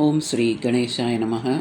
ஓம் ஸ்ரீ கணேசாய நமக.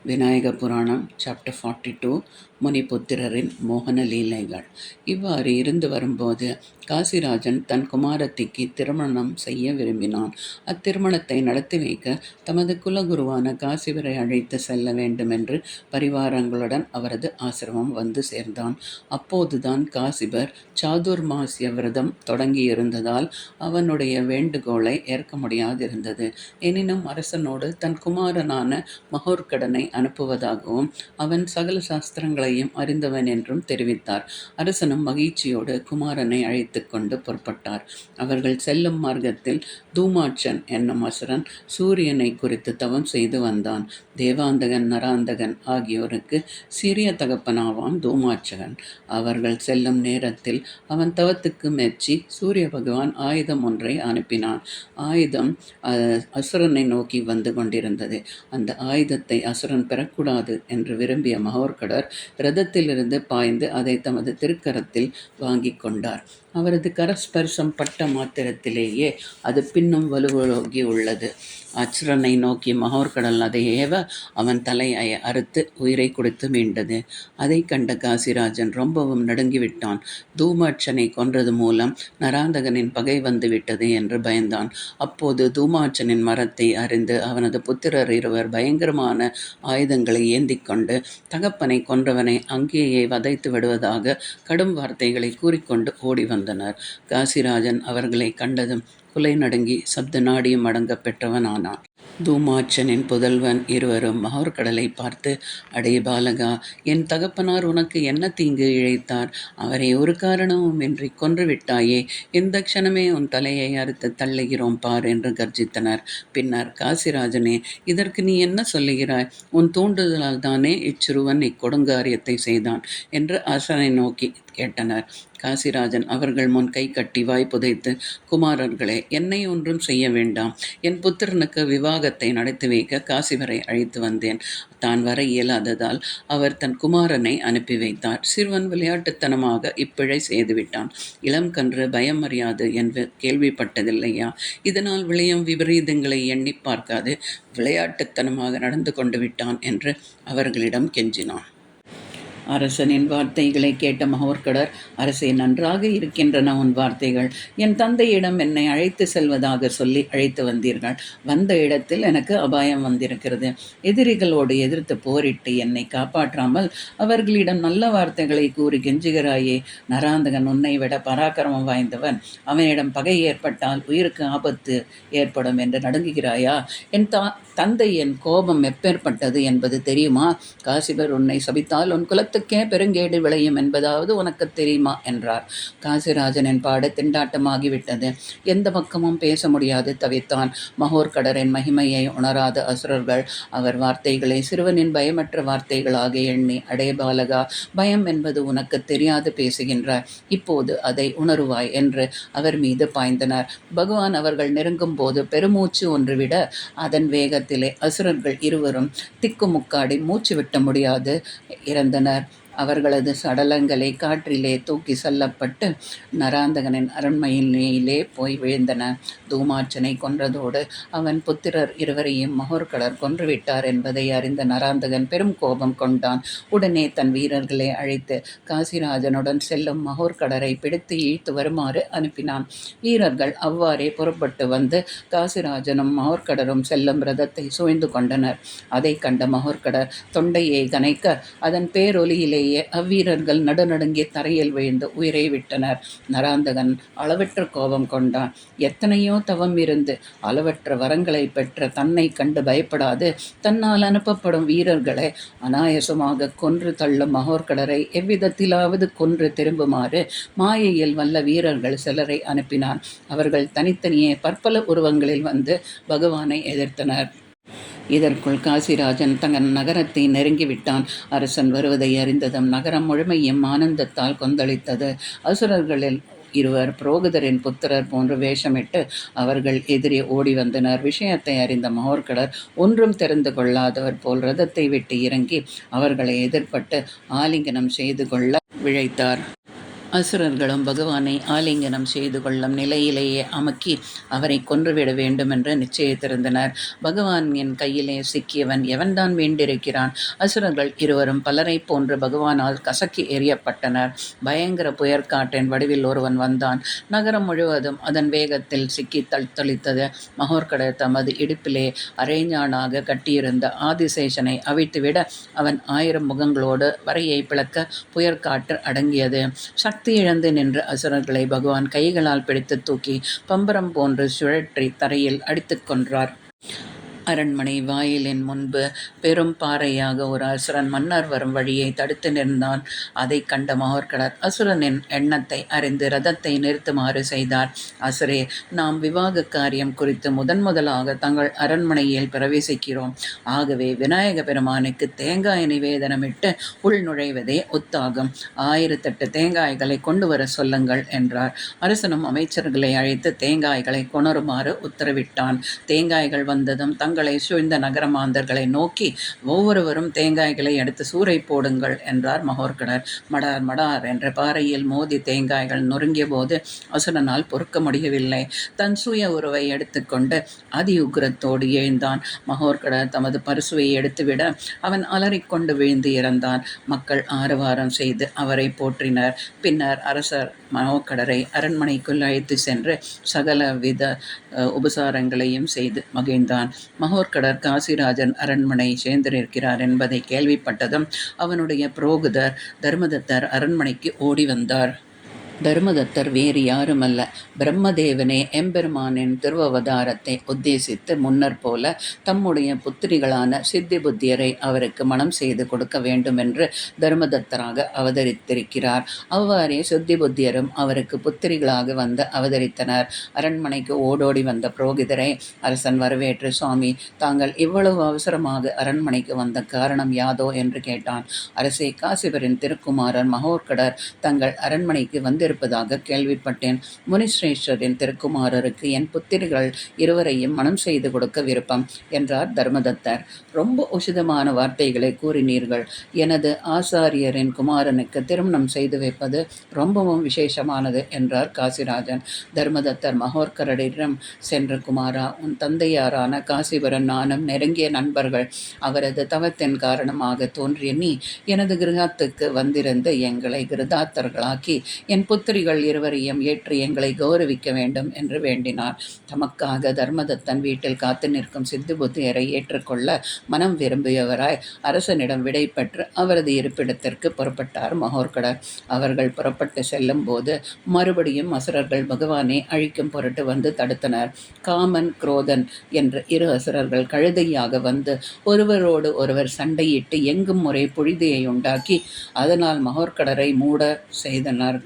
விநாயக புராணம் சாப்டர் 42 முனிபுத்திரரின் மோகன லீலைகள். இவ்வாறு இருந்து வரும்போது காசிராஜன் தன் குமாரத்திக்கு திருமணம் செய்ய விரும்பினான். அத்திருமணத்தை நடத்தி வைக்க தமது குலகுருவான காசிவரை அழைத்து செல்ல வேண்டுமென்று பரிவாரங்களுடன் அவரது ஆசிரமம் வந்து சேர்ந்தான். அப்போதுதான் காசிபர் சாதுர்மாசிய விரதம் தொடங்கியிருந்ததால் அவனுடைய வேண்டுகோளை ஏற்க முடியாதிருந்தது. எனினும் அரசனோடு தன் குமாரனான மகோர்கடனை அனுப்புவதாகவும் அவன் சகல சாஸ்திரங்களையும் அறிந்தவன் என்றும் தெரிவித்தார். அரசனும் மகிழ்ச்சியோடு குமாரனை அழைத்து கொண்டு புறப்பட்டார். அவர்கள் செல்லும் மார்க்கத்தில் தூமாட்சன் என்னும் அசுரன் சூரியனை குறித்து தவம் செய்து வந்தான். தேவாந்தகன் நராந்தகன் ஆகியோருக்கு சிறிய தகப்பனாவான் தூமாட்சகன். அவர்கள் செல்லும் நேரத்தில் அவன் தவத்துக்கு மெச்சி சூரிய பகவான் ஆயுதம் ஒன்றை அனுப்பினான். ஆயுதம் அசுரனை நோக்கி வந்து கொண்டிருந்தது. அந்த ஆயுதத்தை அசுரன் பெறக்கூடாது என்று விரும்பிய மகோர்கடர் இரதத்திலிருந்து பாய்ந்து அதை தமது திருக்கரத்தில் வாங்கி கொண்டார். அவரது கரஸ்பர்சம் பட்ட மாத்திரத்திலேயே அது பின்னும் வலுவலோகி உள்ளது. அசுரனை நோக்கி மகோர்கடல் அதை ஏவ அவன் தலையை அறுத்து உயிரை கொடுத்து மீண்டது. அதை கண்ட காசிராஜன் ரொம்பவும் நடுங்கிவிட்டான். தூமாட்சனை கொன்றது மூலம் நராந்தகனின் பகை வந்து விட்டது என்று பயந்தான். அப்போது தூமாட்சனின் மரத்தை அறிந்து அவனது புத்திரர் இருவர் பயங்கரமான ஆயுதங்களை ஏந்தி கொண்டு தகப்பனை கொன்றவனை அங்கேயே வதைத்து விடுவதாக கடும் வார்த்தைகளை கூறிக்கொண்டு ஓடி வந்தனர். காசிராஜன் அவர்களை கண்டதும் குலை நடுங்கி சப்த நாடியும் அடங்க பெற்றவனானான். தூமாட்சனின் புதல்வன் இருவரும் மகோர்கடலை பார்த்து, அடே பாலகா, என் தகப்பனார் உனக்கு என்ன தீங்கு இழைத்தார்? அவரை ஒரு காரணமும் இன்றி கொன்றுவிட்டாயே. இந்த க்ஷணமே உன் தலையை அறுத்து தள்ளுகிறோம் பார் என்று கர்ஜித்தனர். பின்னர், காசிராஜனே, இதற்கு நீ என்ன சொல்லுகிறாய்? உன் தூண்டுதலால் தானே இச்சிறுவன் இக்கொடுங்காரியத்தை செய்தான் என்று அரசனை நோக்கி கேட்டனர். காசிராஜன் அவர்கள் முன் கை கட்டி வாய் புதைத்து, குமாரர்களே, என்னை ஒன்றும் செய்ய வேண்டாம். என் புத்திரனுக்கு விவாகத்தை நடத்தி வைக்க காசிவரை அழைத்து வந்தேன். தான் வர இயலாததால் அவர் தன் குமாரனை அனுப்பி வைத்தார். சிறுவன் விளையாட்டுத்தனமாக இப்பிழை செய்துவிட்டான். இளம் கன்று பயம் அறியாது என்று கேள்விப்பட்டதில்லையா? இதனால் விளையும் விபரீதங்களை எண்ணி பார்க்காது விளையாட்டுத்தனமாக நடந்து கொண்டு விட்டான் என்று அவர்களிடம் கெஞ்சினான். அரசனின் வார்த்தைகளை கேட்ட மகோர்கடர், அரசே, நன்றாக இருக்கின்றன உன் வார்த்தைகள். என் தந்தையிடம் என்னை அழைத்து செல்வதாக சொல்லி அழைத்து வந்தீர்கள். வந்த இடத்தில் எனக்கு அபாயம் வந்திருக்கிறது. எதிரிகளோடு எதிர்த்து போரிட்டு என்னை காப்பாற்றாமல் அவர்களிடம் நல்ல வார்த்தைகளை கூறி கெஞ்சுகிறாயே. நராந்தகன் உன்னை விட பராக்கிரமம் வாய்ந்தவன். அவனிடம் பகை ஏற்பட்டால் உயிருக்கு ஆபத்து ஏற்படும் என்று நடுங்குகிறாயா? என் தந்தை என் கோபம் எப்பேற்பட்டது என்பது தெரியுமா? காசிபர் உன்னை சபித்தால் உன் குலத்துக்கே பெருங்கேடு விளையும் என்பதாவது உனக்கு தெரியுமா என்றார். காசிராஜனின் பாடு திண்டாட்டமாகிவிட்டது. எந்த பக்கமும் பேச முடியாது தவித்தான். மகோர்கடரின் மகிமையை உணராத அசுரர்கள் அவர் வார்த்தைகளை சிறுவனின் பயமற்ற வார்த்தைகளாக எண்ணி, அடே பாலகா, பயம் என்பது உனக்கு தெரியாது பேசுகின்றார். இப்போது அதை உணருவாய் என்று அவர் மீது பாய்ந்தனர். பகவான் அவர்கள் நெருங்கும் போது பெருமூச்சு ஒன்று விட அதன் வேகத்திலே அசுரர்கள் இருவரும் திக்குமுக்காடி மூச்சு விட்ட முடியாது இறந்தனர். அவர்களது சடலங்களை காற்றிலே தூக்கி செல்லப்பட்டு நராந்தகனின் அரண்மனையிலே போய் விழுந்தன. தூமாட்சனை கொன்றதோடு அவன் புத்திரர் இருவரையும் மகோர்கடர் கொன்றுவிட்டார் என்பதை அறிந்த நராந்தகன் பெரும் கோபம் கொண்டான். உடனே தன் வீரர்களை அழைத்து காசிராஜனுடன் செல்லும் மகோர்கடரை பிடித்து இழுத்து வருமாறு அனுப்பினான். வீரர்கள் அவ்வாறே புறப்பட்டு வந்து காசிராஜனும் மகோர்கடரும் செல்லும் ரதத்தை சூழ்ந்து கொண்டனர். அதை கண்ட மகோர்கடர் தொண்டையை கனைக்க அதன் பேரொலியிலே அவ்வீரர்கள் நடுநடுங்கி தரையில் விழுந்து உயிரை விட்டனர். நராந்தகன் அளவற்ற கோபம் கொண்டான். எத்தனையோ தவம் இருந்து அளவற்ற வரங்களை பெற்ற தன்னை கண்டு பயப்படாது தன்னால் அனுப்பப்படும் வீரர்களை அனாயசமாக கொன்று தள்ளும் மகோர்கடரை எவ்விதத்திலாவது கொன்று திரும்புமாறு மாயையில் வல்ல வீரர்கள் சிலரை அனுப்பினான். அவர்கள் தனித்தனியே பற்பல உருவங்களில் வந்து பகவானை எதிர்த்தனர். இதற்குள் காசிராஜன் தன் நகரத்தை நெருங்கிவிட்டான். அரசன் வருவதை அறிந்ததும் நகரம் முழுமையும் ஆனந்தத்தால் கொந்தளித்தது. அசுரர்களில் இருவர் புரோகிதரின் புத்திரர் போன்று வேஷமிட்டு அவர்கள் எதிரே ஓடி வந்தனர். விஷயத்தை அறிந்த மகோர்கடர் ஒன்றும் தெரிந்து கொள்ளாதவர் போல் ரதத்தை விட்டு இறங்கி அவர்களை எதிர்பட்டு ஆலிங்கனம் செய்து கொள்ள விழைத்தார். அசுரர்களும் பகவானை ஆலிங்கனம் செய்து கொள்ளும் நிலையிலேயே அமுக்கி அவரை கொன்றுவிட வேண்டுமென்று நிச்சயித்திருந்தனர். பகவான் என் கையிலே சிக்கியவன் எவன்தான் வேண்டியிருக்கிறான்? அசுரர்கள் இருவரும் பலரைப் போன்று பகவானால் கசக்கி எறியப்பட்டனர். பயங்கர புயற்காற்றின் வடிவில் ஒருவன் வந்தான். நகரம் முழுவதும் அதன் வேகத்தில் சிக்கி தத்தளித்தது. மகோர்கடர் தமது இடுப்பிலே அரைஞானாக கட்டியிருந்த ஆதிசேஷனை அவிழ்த்துவிட அவன் 1000 முகங்களோடு வரையை பிளக்க புயற்காற்று அடங்கியது. சக்தி இழந்து நின்ற அசுரர்களை பகவான் கைகளால் பிடித்து தூக்கி பம்பரம் போன்று சுழற்றி தரையில் அடித்துக் கொன்றார். அரண்மனை வாயிலின் முன்பு பெரும் பாறையாக ஒரு அசுரன் மன்னர் வரும் வழியை தடுத்து நின்றான். அதை கண்ட மகோர்கடர் அசுரனின் எண்ணத்தை அறிந்து ரதத்தை நிறுத்துமாறு செய்தார். அசுரே, நாம் விவாக காரியம் குறித்து முதலாக தங்கள் அரண்மனையில் பிரவேசிக்கிறோம். ஆகவே விநாயக பெருமானுக்கு தேங்காய் நிவேதனமிட்டு உள் நுழைவதே ஒத்தாகும். 1008 தேங்காய்களை கொண்டு வர சொல்லுங்கள் என்றார். அரசனும் அமைச்சர்களை அழைத்து தேங்காய்களை கொணருமாறு உத்தரவிட்டான். தேங்காய்கள் வந்ததும் தங்களை சூழ்ந்த நகரமாந்தர்களை நோக்கி ஒவ்வொருவரும் தேங்காய்களை எடுத்து சூறை போடுங்கள் என்றார் மகோர்கடர். மடார் மடார் என்ற பாறையில் மோதி தேங்காய்கள் நொறுங்கிய போது அசுரனால் பொறுக்க முடியவில்லை. தன் சுய உருவை எடுத்துக்கொண்டு அதி உக்கிரத்தோடு எழுந்தான். மகோர்கடர் தமது பரிசுவை எடுத்துவிட அவன் அலறிக்கொண்டு விழுந்து இறந்தான். மக்கள் ஆரவாரம் செய்து அவரை போற்றினர். பின்னர் அரசர் மகோர்கடரை அரண்மனைக்குள் அழைத்து சென்று சகல வித உபசாரங்களையும் செய்து மகிழ்ந்தான். மகோர்கடர் காசிராஜன் அரண்மனை சேர்ந்திருக்கிறார் என்பதை கேள்விப்பட்டதும் அவனுடைய புரோகிதர் தர்மதத்தர் அரண்மனைக்கு ஓடி வந்தார். தர்மதத்தர் வேறு யாருமல்ல, பிரம்மதேவனே எம்பெருமானின் திருவவதாரத்தை உத்தேசித்து முன்னர் போல தம்முடைய புத்திரிகளான சித்தி புத்தியரை அவருக்கு மனம் செய்து கொடுக்க வேண்டுமென்று தர்மதத்தராக அவதரித்திருக்கிறார். அவ்வாறே சித்தி புத்தியரும் அவருக்கு புத்திரிகளாக வந்து அவதரித்தனர். அரண்மனைக்கு ஓடோடி வந்த புரோகிதரை அரசன் வரவேற்று, சுவாமி, தாங்கள் இவ்வளவு அவசரமாக அரண்மனைக்கு வந்த காரணம் யாதோ என்று கேட்டான். அரசே, காசிவரின் திருக்குமாரர் மகோர்கடர் தங்கள் அரண்மனைக்கு இருப்பதாக கேள்விப்பட்டேன். முனிஸ்ரேஷ்டரின் திருக்குமாரருக்கு என் புத்திரிகள் இருவரையும் மனம் செய்து கொடுக்க விருப்பம் என்றார் தர்மதத்தர். ரொம்ப உசிதமான வார்த்தைகளை கூறினீர்கள். எனது ஆசாரியரின் குமாரனுக்கு திருமணம் செய்து வைப்பது ரொம்பவும் விசேஷமானது என்றார் காசிராஜன். தர்மதத்தர் மகோர்கரிடம் சென்ற, குமாரா, உன் தந்தையாரான காசிவரன் நானும் நெருங்கிய நண்பர்கள். அவரது தவத்தின் காரணமாக தோன்றிய நீ எனது கிரகத்துக்கு வந்திருந்து எங்களை கிருதார்த்தர்களாக்கி என் புத்திரிகள் இருவரையும் ஏற்று எங்களை கௌரவிக்க வேண்டும் என்று வேண்டினார். தமக்காக தர்மதத்தன் வீட்டில் காத்து நிற்கும் சித்தி புத்தியரை ஏற்றுக்கொள்ள மனம் விரும்பியவராய் அரசனிடம் விடை பெற்று அவரது இருப்பிடத்திற்கு புறப்பட்டார் மகோர்கடர். அவர்கள் புறப்பட்டு செல்லும் போது மறுபடியும் அசுரர்கள் பகவானை அழிக்கும் பொருட்டு வந்து தடுத்தனர். காமன், குரோதன் என்ற 2 அசுரர்கள் கழுதையாக வந்து ஒருவரோடு ஒருவர் சண்டையிட்டு எங்கும் முறை புழுதியை உண்டாக்கி அதனால் மகோர்கடரை மூட செய்தனர்.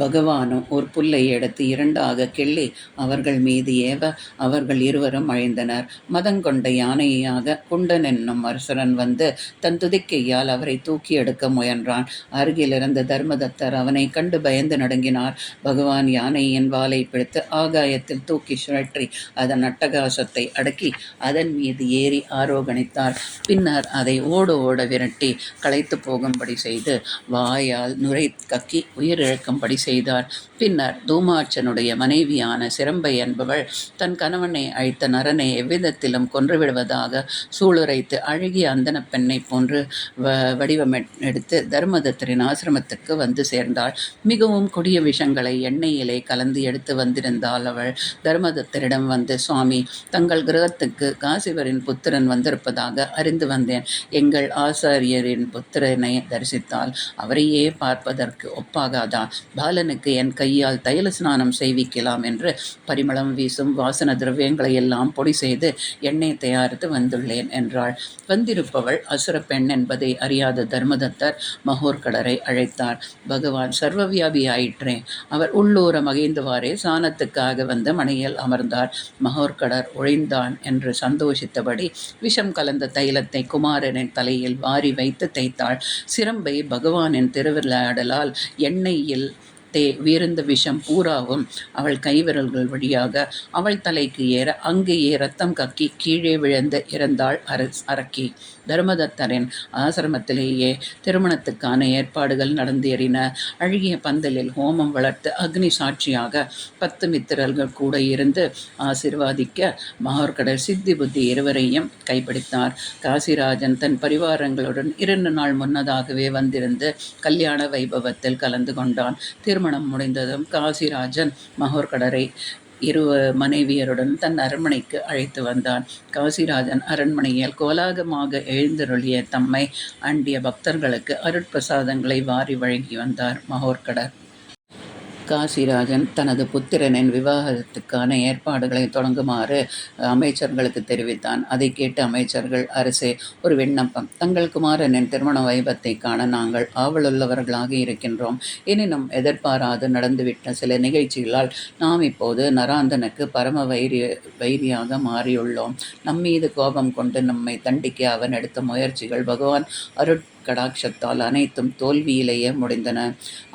பகவானும் ஒரு புல்லை எடுத்து 2ஆக கிள்ளி அவர்கள் மீது ஏவ அவர்கள் இருவரும் அழிந்தனர். மதங்கொண்ட யானையாக குண்டன் என்னும் அரசரன் வந்து தன் துதிக்கையால் அவரை தூக்கி எடுக்க முயன்றான். அருகிலிருந்த தர்மதத்தர் அவனை கண்டு பயந்து நடுங்கினார். பகவான் யானையின் வாலை பிடித்து ஆகாயத்தில் தூக்கி சுழற்றி அதன் அட்டகாசத்தை அடக்கி அதன் மீது ஏறி ஆரோகணித்தார். பின்னர் அதை ஓட விரட்டி களைத்து போகும்படி செய்து வாயால் நுரை கக்கி உயிரிழக்கும்படி செய்தார். பின்னர் தூமாட்சனுடைய மனைவியான சிரம்பை என்பவள் தன் கணவனை அழித்த நரனை எவ்விதத்திலும் கொன்றுவிடுவதாக சூளுரைத்து அழகிய அந்தன பெண்ணை போன்று வடிவமெடுத்து தர்மதத்தரின் ஆசிரமத்துக்கு வந்து சேர்ந்தாள். மிகவும் கொடிய விஷங்களை எண்ணெயிலே கலந்து எடுத்து வந்திருந்தாள். அவள் தர்மதத்தரிடம் வந்து, சுவாமி, தங்கள் கிரகத்துக்கு காசிவரின் புத்திரன் வந்திருப்பதாக அறிந்து வந்தேன். எங்கள் ஆசாரியரின் புத்திரனை தரிசித்தால் அவரையே பார்ப்பதற்கு ஒப்பாகாதா? பாலனுக்கு என் கையால் தைல ஸ்நானம் செய்விக்கலாம் என்று பரிமளம் வீசும் வாசன திரவியங்களை எல்லாம் பொடி செய்து எண்ணெய் தயாரித்து வந்துள்ளேன் என்றாள். வந்திருப்பவள் அசுர பெண் என்பதை அறியாத தர்மதத்தர் மகோர்கடரை அழைத்தார். பகவான் சர்வவியாபியாயிற்றே. அவர் உள்ளூர மகிழ்ந்தவாறே சாணத்துக்காக வந்த மனையில் அமர்ந்தார். மகோர்கடர் ஒழிந்தான் என்று சந்தோஷித்தபடி விஷம் கலந்த தைலத்தை குமாரனின் தலையில் வாரி வைத்து தேய்த்தாள். சிரம்பை பகவானின் திருவிளையாடலால் எண்ணெயில் வீர்ந்த விஷம் பூராவும் அவள் கைவிரல்கள் வழியாக அவள் தலைக்கு ஏற அங்கேயே ரத்தம் கக்கி கீழே விழுந்து இறந்தாள் அரக்கி. தர்மதத்தரின் ஆசிரமத்திலேயே திருமணத்துக்கான ஏற்பாடுகள் நடந்தேறின. அழகிய பந்தலில் ஹோமம் வளர்த்து அக்னி சாட்சியாக 10 மித்திரர்கள் கூட இருந்து ஆசிர்வாதிக்க மகோர்கடர் சித்தி புத்தி இருவரையும் கைப்பிடித்தார். காசிராஜன் தன் பரிவாரங்களுடன் 2 நாள் முன்னதாகவே வந்திருந்து கல்யாண வைபவத்தில் கலந்து கொண்டான். திருமணம் முடிந்ததும் காசிராஜன் மகோர்கடரை இரு மனைவியருடன் தன் அரண்மனைக்கு அழைத்து வந்தான். காசிராஜன் அரண்மனையில் கோலாகலமாக எழுந்தருளிய தம்மை அண்டிய பக்தர்களுக்கு அருட்பிரசாதங்களை வாரி வழங்கி வந்தார் மகோர்கடர். காசிராஜன் தனது புத்திரனின் விவாகத்துக்கான ஏற்பாடுகளை தொடங்குமாறு அமைச்சர்களுக்கு தெரிவித்தான். அதை கேட்டு அமைச்சர்கள், அரசே, ஒரு விண்ணப்பம். தங்கள் குமாரனின் திருமண வைபத்தை காண நாங்கள் ஆவலுள்ளவர்களாக இருக்கின்றோம். எனினும் எதிர்பாராது நடந்துவிட்ட சில நிகழ்ச்சிகளால் நாம் இப்போது நராந்தனுக்கு பரம வைரியாக மாறியுள்ளோம். நம்மீது கோபம் கொண்டு நம்மை தண்டிக்க அவன் எடுத்த முயற்சிகள் பகவான் கடாட்சத்தால் அனைத்தும் தோல்வியிலேயே முடிந்தன.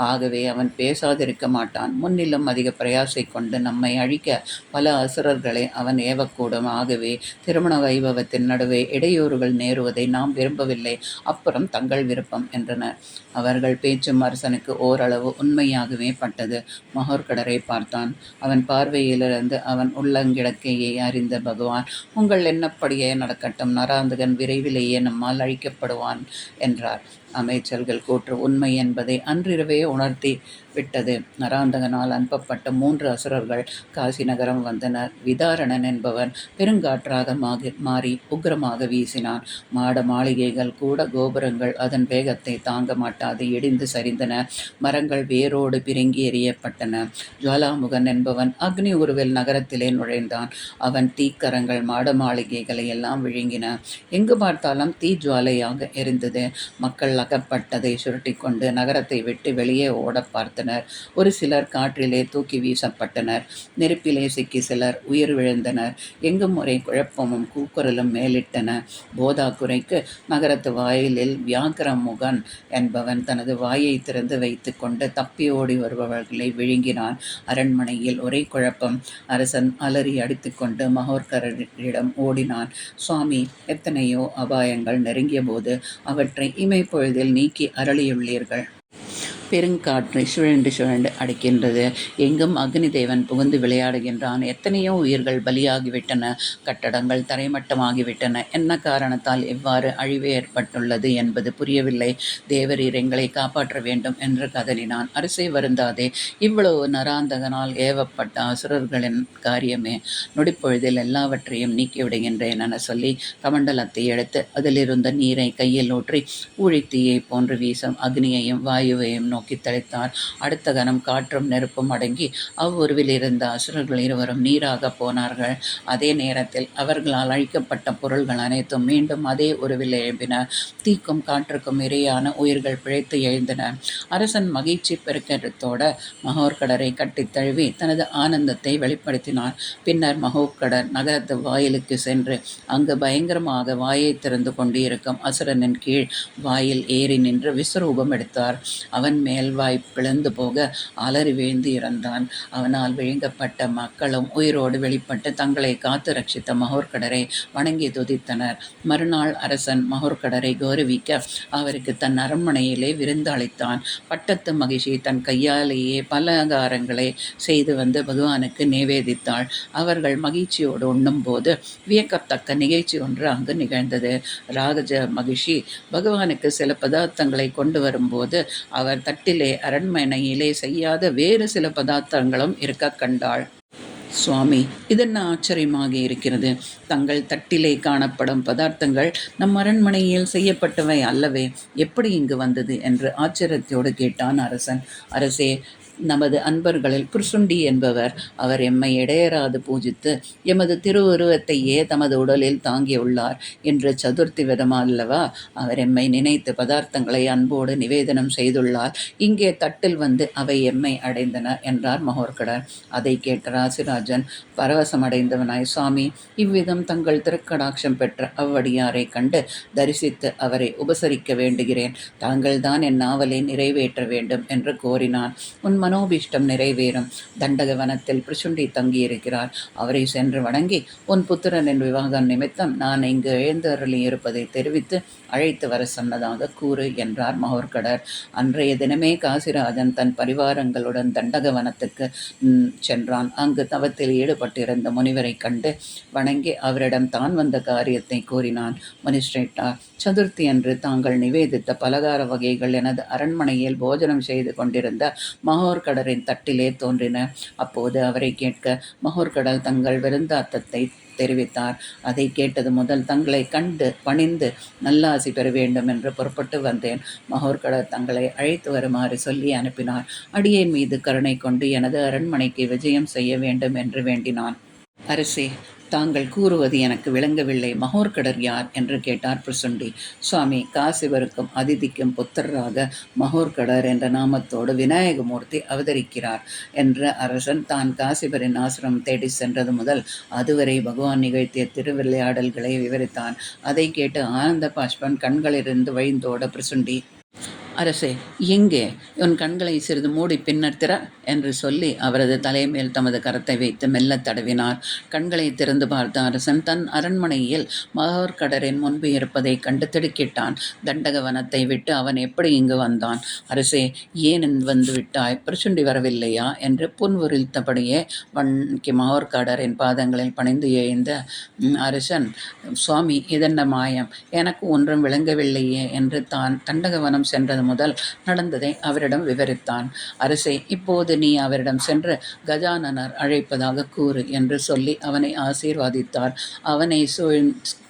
ஆகவே அவன் பேசாதிருக்க மாட்டான். முன்னிலும் அதிக பிரயாசை கொண்டு நம்மை அழிக்க பல அசுரர்களை அவன் ஏவக்கூடும். ஆகவே திருமண வைபவத்தின் நடுவே இடையூறுகள் நேருவதை நாம் விரும்பவில்லை. அப்புறம் தங்கள் விருப்பம் என்றனர். அவர்கள் பேச்சும் அரசனுக்கு ஓரளவு உண்மையாகவே பட்டது. மகோர்கடரை பார்த்தான். அவன் பார்வையிலிருந்து அவன் உள்ளங்கிடக்கையை அறிந்த பகவான், உங்கள் எண்ணப்படியே நடக்கட்டும். நராந்தகன் விரைவிலேயே நம்மால் அழிக்கப்படுவான் என்றார். அமைச்சர்கள் கூற்று உண்மை என்பதை அன்றிரவே உணர்த்தி விட்டது. நராந்தகனால் அனுப்பப்பட்ட 3 அசுரர்கள் காசி நகரம் வந்தனர். விதாரணன் என்பவன் பெருங்காற்றாக மாறி உக்கிரமாக வீசினான். மாட மாளிகைகள் கூட கோபுரங்கள் அதன் வேகத்தை தாங்க மாட்டாது இடிந்து சரிந்தன. மரங்கள் வேரோடு பிரிங்கி எறியப்பட்டன. ஜுவாலாமுகன் என்பவன் அக்னி உருவில் நகரத்திலே நுழைந்தான். அவன் தீக்கரங்கள் மாட மாளிகைகளை எல்லாம் விழுங்கின. எங்கு பார்த்தாலும் தீ ஜுவாலையாக எரிந்தது. மக்கள் அகப்பட்டதை சுருட்டி கொண்டு நகரத்தை விட்டு வெளியே ஓட பார்த்தனர். ஒரு சிலர் காற்றிலே தூக்கி வீசப்பட்டனர். நெருப்பிலே சிக்கி சிலர் உயிர் விழுந்தனர். எங்கும் ஒரே குழப்பமும் கூக்குரலும் மேலிட்டன. போதா குறைக்கு நகரத்து வாயிலில் வியாக்கிரமுகன் என்பவன் தனது வாயை திறந்து வைத்து கொண்டு தப்பி ஓடி வருபவர்களை விழுங்கினான். அரண்மனையில் ஒரே குழப்பம். அரசன் அலறி அடித்துக்கொண்டு மகோர்கரிடம் ஓடினான். சுவாமி, எத்தனையோ அபாயங்கள் நெருங்கிய போது அவற்றை இமைப்பொழுதில் நீக்கி அருளியுள்ளீர்கள். பெருங்காற்றை சுழண்டு அடிக்கின்றது. எங்கும் அக்னி தேவன் புகுந்து விளையாடுகின்றான். எத்தனையோ உயிர்கள் பலியாகிவிட்டன. கட்டடங்கள் தரைமட்டமாகிவிட்டன. என்ன காரணத்தால் எவ்வாறு அழிவு ஏற்பட்டுள்ளது என்பது புரியவில்லை. தேவரீர் எங்களை காப்பாற்ற வேண்டும் என்று கதறினான். அரசே, வருந்தாதே. இவ்வளவு நராந்தகனால் ஏவப்பட்ட அசுரர்களின் காரியமே. நொடிப்பொழுதில் எல்லாவற்றையும் நீக்கிவிடுகின்றேன் என சொல்லி கமண்டலத்தை எடுத்து அதிலிருந்த நீரை கையில் ஊற்றி ஊழித்தீயை போன்று வீசும் அக்னியையும் வாயுவையும் நோக்கி தெளித்தார். அடுத்த கணம் காற்றும் நெருப்பும் அடங்கி அவ்வுருவில் இருந்த அசுரர்கள் இருவரும் நீராக போனார்கள். அதே நேரத்தில் அவர்களால் அழிக்கப்பட்ட பொருள்கள் அனைத்தும் மீண்டும் அதே உருவில் எழும்பின. தீக்கும் காற்றுக்கும் இரையான உயிர்கள் பிழைத்து எழுந்தன. அரசன் மகிழ்ச்சி பெருக்கத்தோட மகோர்கடரை கட்டித் தழுவி தனது ஆனந்தத்தை வெளிப்படுத்தினார். பின்னர் மகோர்கடர் நகரத்து வாயிலுக்கு சென்று அங்கு பயங்கரமாக வாயை திறந்து கொண்டிருக்கும் அசுரனின் கீழ் வாயில் ஏறி நின்று விஸ்வரூபம் எடுத்தார். அவன் மேல்வாய் பிளந்து போக அலறி வீழ்ந்து இறந்தான். அவனால் விழுங்கப்பட்ட மக்களும் உயிரோடு வெளிப்பட்டு தங்களை காத்து ரட்சித்த மகோர்கடரை வணங்கி துதித்தனர். மறுநாள் அரசன் மகோர்கடரை கௌரவிக்க அவருக்கு தன் அரண்மனையிலே விருந்து அளித்தான். பட்டத்து மகிழ்ச்சி தன் கையாலேயே பலகாரங்களை செய்து வந்து பகவானுக்கு நிவேதித்தாள். அவர்கள் மகிழ்ச்சியோடு உண்ணும் போது வியக்கத்தக்க நிகழ்ச்சி ஒன்று அங்கு நிகழ்ந்தது. ராகஜ மகிழ்ச்சி பகவானுக்கு சில பதார்த்தங்களை கொண்டு வரும்போது அவர் தட்டிலே அரண்மனையிலே செய்யாத வேறு சில பதார்த்தங்களும் இருக்க கண்டாள். சுவாமி, இதென்ன ஆச்சரியமாக இருக்கிறது. தங்கள் தட்டிலே காணப்படும் பதார்த்தங்கள் நம் அரண்மனையில் செய்யப்பட்டவை அல்லவே. எப்படி இங்கு வந்தது என்று ஆச்சரியத்தோடு கேட்டான் அரசன். அரசே, நமது அன்பர்களில் குருசுண்டி என்பவர், அவர் எம்மை இடையராது பூஜித்து எமது திருவுருவத்தையே தமது உடலில் தாங்கியுள்ளார் என்று சதுர்த்தி விதமல்லவா அவர் எம்மை நினைத்து பதார்த்தங்களை அன்போடு நிவேதனம் செய்துள்ளார். இங்கே தட்டில் வந்து அவை எம்மை அடைந்தன என்றார் மகோர்கடர். அதை கேட்ட ராசிராஜன் பரவசமடைந்தவனாய், சுவாமி, இவ்விதம் தங்கள் திருக்கடாட்சம் பெற்ற அவ்வடியாரை கண்டு தரிசித்து அவரை உபசரிக்க வேண்டுகிறேன். தாங்கள்தான் என் நாவலை நிறைவேற்ற வேண்டும் என்று கோரினான். உன் மனோபீஷ்டம் நிறைவேறும். தண்டகவனத்தில் பிருஷுண்டி தங்கியிருக்கிறார். அவரை சென்று வணங்கி, உன் புத்திரனின் விவாகம் நிமித்தம் நான் இங்கு எழுந்தருளி இருப்பதை தெரிவித்து அழைத்து வர சொன்னதாக கூறு என்றார் மகோர்கடர். அன்றைய தினமே காசிராஜன் தன் பரிவாரங்களுடன் தண்டகவனத்துக்கு சென்றான். அங்கு தவத்தில் ஈடுபட்டிருந்த முனிவரை கண்டு வணங்கி அவரிடம் தான் வந்த காரியத்தை கூறினான். முனிஸ்ரேட்டா, சதுர்த்தி அன்று தாங்கள் நிவேதித்த பலகார வகைகள் எனது அரண்மனையில் போஜனம் செய்து கொண்டிருந்த மகோர்கடரின் தட்டிலே தோன்றின. அப்போது அவரை கேட்க மகோர்கடல் தங்கள் விருந்தாத்தத்தை தெரிவித்தார். அதை கேட்டது முதல் தங்களை கண்டு பணிந்து நல்லாசி பெற வேண்டும் என்று புறப்பட்டு வந்தேன். மகோர்கடர் தங்களை அழைத்து வருமாறு சொல்லி அனுப்பினார். அடியேன் மீது கருணை கொண்டு எனது அரண்மனைக்கு விஜயம் செய்ய வேண்டும் என்று வேண்டினான். அரசே, தாங்கள் கூறுவது எனக்கு விளங்கவில்லை. மகோர்கடர் யார் என்று கேட்டார் பிருசுண்டி. சுவாமி, காசிவருக்கும் அதிதிக்கும் புத்திரராக மகோர்கடர் என்ற நாமத்தோடு விநாயகமூர்த்தி அவதரிக்கிறார் என்ற அரசன் தான் காசிவரின் ஆசிரமம் தேடி சென்றது முதல் அதுவரை பகவான் நிகழ்த்திய திருவிளையாடல்களை விவரித்தான். அதை கேட்டு ஆனந்த பாஷ்பன் கண்களிலிருந்து வழிந்தோட பிருசுண்டி, அரசே, எங்கே உன் கண்களை சிறிது மூடி பின்னர் திற என்று சொல்லி அவரது தலைமேல் தமது கரத்தை வைத்து மெல்ல தடவினார். கண்களை திறந்து பார்த்த அரசன் தன் அரண்மனையில் மகோர்கடரின் முன்பு இருப்பதை கண்டு திடுக்கிட்டான். தண்டகவனத்தை விட்டு அவன் எப்படி இங்கு வந்தான்? அரசே, ஏன் வந்து விட்டாய்? பிருசுண்டி வரவில்லையா என்று புன்வுரித்தபடியே மகோர்கடரின் பாதங்களில் பணிந்து எழுந்த அரசன், சுவாமி, இதென்ன மாயம்? எனக்கு ஒன்றும் விளங்கவில்லையே என்று தான் தண்டகவனம் சென்றது முதல் நடந்ததை அவரிடம் விவரித்தான். அரசே, இப்போது நீ அவரிடம் சென்று கஜானனர் அழைப்பதாக கூறு என்று சொல்லி அவனை ஆசீர்வாதித்தார். அவனை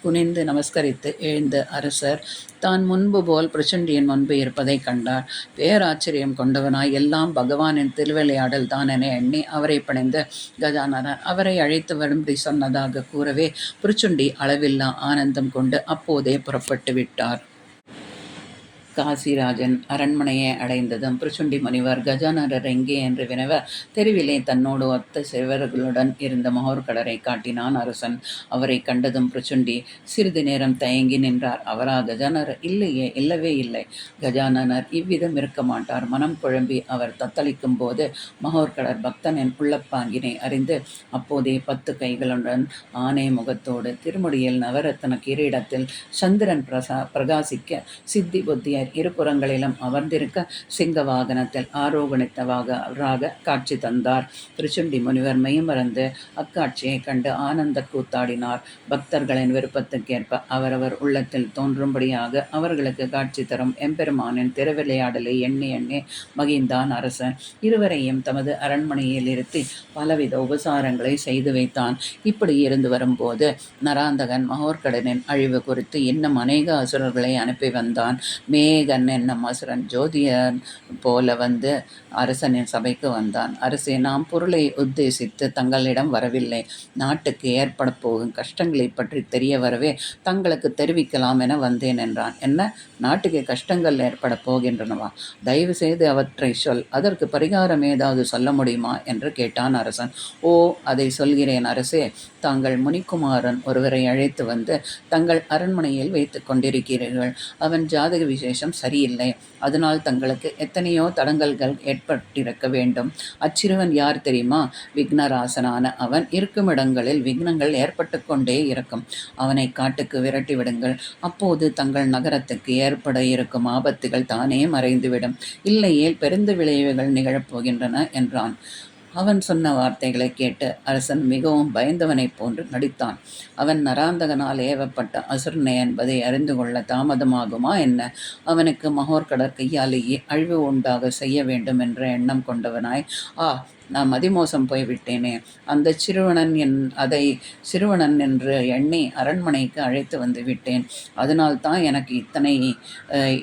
குனிந்து நமஸ்கரித்து எழுந்த அரசர் தான் முன்பு போல் பிருசுண்டியின் முன்பு இருப்பதை கண்டார். பேராச்சரியம் கொண்டவனாய் எல்லாம் பகவானின் திருவிளையாடல் தான் என எண்ணி அவரை பணிந்து கஜானனர் அவரை அழைத்து வரும்படி சொன்னதாக கூறவே பிருசுண்டி அளவில்லா ஆனந்தம் கொண்டு அப்போதே புறப்பட்டு விட்டார். காசிராஜன் அரண்மனையை அடைந்ததும் பிருசுண்டி முனிவர் கஜானனர் எங்கே என்று வினவ தெருவிலே தன்னோடு ஒத்த சிறுவர்களுடன் இருந்த மகோர்கடரை காட்டினான் அரசன். அவரை கண்டதும் பிருசுண்டி சிறிது நேரம் தயங்கி நின்றார். அவரா கஜானனர்? இல்லையே, இல்லவே இல்லை. கஜானனர் இவ்விதம் இருக்க மாட்டார். மனம் குழம்பி அவர் தத்தளிக்கும் போது மகோர்கடர் பக்தனின் உள்ளப்பாங்கினை அறிந்து அப்போதே 10 கைகளுடன் ஆனை முகத்தோடு திருமுடியில் நவரத்ன கிரீடத்தில் சந்திரன் பிரகாசிக்க சித்தி புத்திய இருபுறங்களிலும் அமர்ந்திருக்க சிங்க வாகனத்தில் ஆரோகணித்தவராக காட்சி தந்தார். பிருசுண்டி முனிவர் மெய்மறந்து அக்காட்சியை கண்டு ஆனந்த கூத்தாடினார். பக்தர்களின் விருப்பத்துக்கேற்ப அவரவர் உள்ளத்தில் தோன்றும்படியாக அவர்களுக்கு காட்சி தரும் எம்பெருமானின் திருவிளையாடலை எண்ணி எண்ணி மகிழ்ந்தான் அரசன். இருவரையும் தமது அரண்மனையில் இருத்தி பலவித உபசாரங்களை செய்து வைத்தான். இப்படி இருந்து வரும்போது நராந்தகன் மகோர்கடனின் அழிவு குறித்து இன்னும் அநேக அசுரர்களை அனுப்பி வந்தான். மேகன் என்னும் அசுரன் ஜோதியன் போல வந்து அரசனின் சபைக்கு வந்தான். அரசே, நாம் பொருளை உத்தேசித்து தங்களிடம் வரவில்லை. நாட்டுக்கு ஏற்பட போகும் கஷ்டங்களை பற்றி தெரிய வரவே தங்களுக்கு தெரிவிக்கலாம் என வந்தேன் என்றான். என்ன, நாட்டுக்கு கஷ்டங்கள் ஏற்பட போகின்றனவா? தயவு செய்து அவற்றை சொல். அதற்கு பரிகாரம் ஏதாவது சொல்ல முடியுமா என்று கேட்டான் அரசன். ஓ, அதை சொல்கிறேன் அரசே. தாங்கள் முனிக்குமாரன் ஒருவரை அழைத்து வந்து தங்கள் அரண்மனையில் வைத்து கொண்டிருக்கிறீர்கள். அவன் ஜாதக விசேஷம் சரியில்லை. அதனால் தங்களுக்கு எத்தனையோ தடங்கல்கள் ஏற்பட்டிருக்க வேண்டும். அச்சிறுவன் யார் தெரியுமா? விக்னராசனான அவன். இருக்கும் இடங்களில் விக்னங்கள் ஏற்பட்டு கொண்டே இருக்கும். அவனை காட்டுக்கு விரட்டி விடுங்கள். அப்போது தங்கள் நகரத்துக்கு ஏற்பட இருக்கும் ஆபத்துகள் தானே மறைந்துவிடும். இல்லையேல் பெருந்த விளைவுகள் நிகழப்போகின்றன என்றான். அவன் சொன்ன வார்த்தைகளை கேட்டு அரசன் மிகவும் பயந்தவனைப் போன்று நடித்தான். அவன் நராந்தகனால் ஏவப்பட்ட அசுரனை என்பதை அறிந்து கொள்ள தாமதமாகுமா என்ன? அவனுக்கு மகோர்கடர் கையாலேயே அழிவு உண்டாக செய்ய வேண்டும் என்ற எண்ணம் கொண்டவனாய், நான் மதிமோசம் போய்விட்டேனே. அந்த அதை சிறுவனன் என்று எண்ணி அரண்மனைக்கு அழைத்து வந்து விட்டேன். அதனால்தான் எனக்கு இத்தனை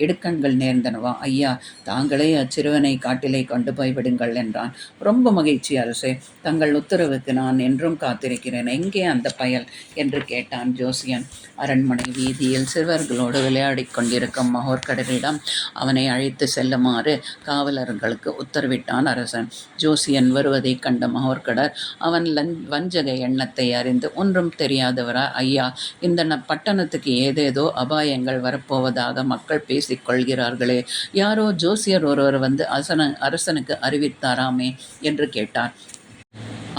இடுக்கண்கள் நேர்ந்தனவா? ஐயா, தாங்களே அச்சிறுவனை காட்டிலே கொண்டு போய் விடுங்கள் என்றான். ரொம்ப மகிழ்ச்சி அரசே. தங்கள் உத்தரவுக்கு நான் என்றும் காத்திருக்கிறேன். எங்கே அந்த பயல் என்று கேட்டான் ஜோசியன். அரண்மனை வீதியில் சிறுவர்களோடு விளையாடி கொண்டிருக்கும் மகோர்கடரிடம் அவனை அழைத்து செல்லுமாறு காவலர்களுக்கு உத்தரவிட்டான் அரசன். ஜோசியன் வருவதைக் கண்ட மகோர்கடர் அவன் வஞ்சக எண்ணத்தை அறிந்து, ஒன்றும் தெரியாதவரா, ஐயா, இந்த பட்டணத்துக்கு ஏதேதோ அபாயங்கள் வரப்போவதாக மக்கள் பேசிக் கொள்கிறார்களே, யாரோ ஜோசியர் ஒருவர் வந்து அரசனுக்கு அறிவித்தாராமே என்று கேட்டார்.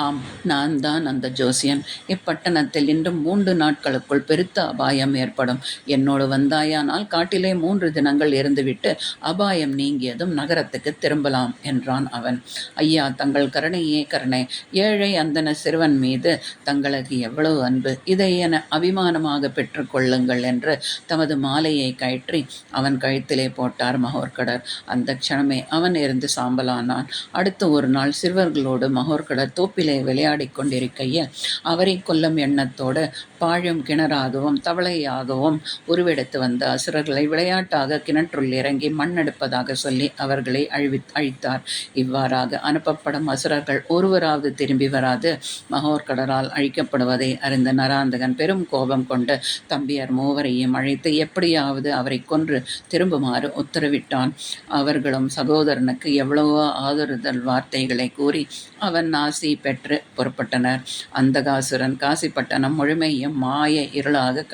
ஆம், நான் தான் அந்த ஜோசியன். இப்பட்டணத்தில் இன்றும் 3 நாட்களுக்குள் பெருத்த அபாயம் ஏற்படும். என்னோடு வந்தாயானால் காட்டிலே 3 தினங்கள் இருந்துவிட்டு அபாயம் நீங்கியதும் நகரத்துக்கு திரும்பலாம் என்றான் அவன். ஐயா, தங்கள் கருணையே கருணை. ஏழை அந்தன சிறுவன் மீது தங்களுக்கு எவ்வளவு அன்பு! இதை என அபிமானமாக பெற்றுக்கொள்ளுங்கள் என்று தமது மாலையை கழற்றி அவன் கழுத்திலே போட்டார் மகோர்கடர். அந்த க்ஷணமே அவன் இருந்து சாம்பலானான். அடுத்த ஒரு நாள் சிறுவர்களோடு மகோர்கடர் தோப்பிலே விளையாடிக் கொண்டிருக்கையில் அவரை கொல்லும் எண்ணத்தோடு பாழும் கிணறாகவும் தவளையாகவும் உருவெடுத்து வந்த அசுரர்களை விளையாட்டாக கிணற்றுள் இறங்கி மண்ணெடுப்பதாக சொல்லி அவர்களை அழித்தார். இவ்வாறாக அனுப்பப்படும் அசுரர்கள் ஒருவராவது திரும்பி வராது மகோர்கடரால் அழிக்கப்படுவதை அறிந்த நராந்தகன் பெரும் கோபம் கொண்டு தம்பியர் மூவரையும் அழைத்து எப்படியாவது அவரை கொன்று திரும்புமாறு உத்தரவிட்டான். அவர்களும் சகோதரனுக்கு எவ்வளவோ ஆதரதல் வார்த்தைகளை கூறி அவன் ஆசி பெற்று புறப்பட்டனர். அந்தகாசுரன் காசிப்பட்டணம் முழுமையும் மாய இருளாக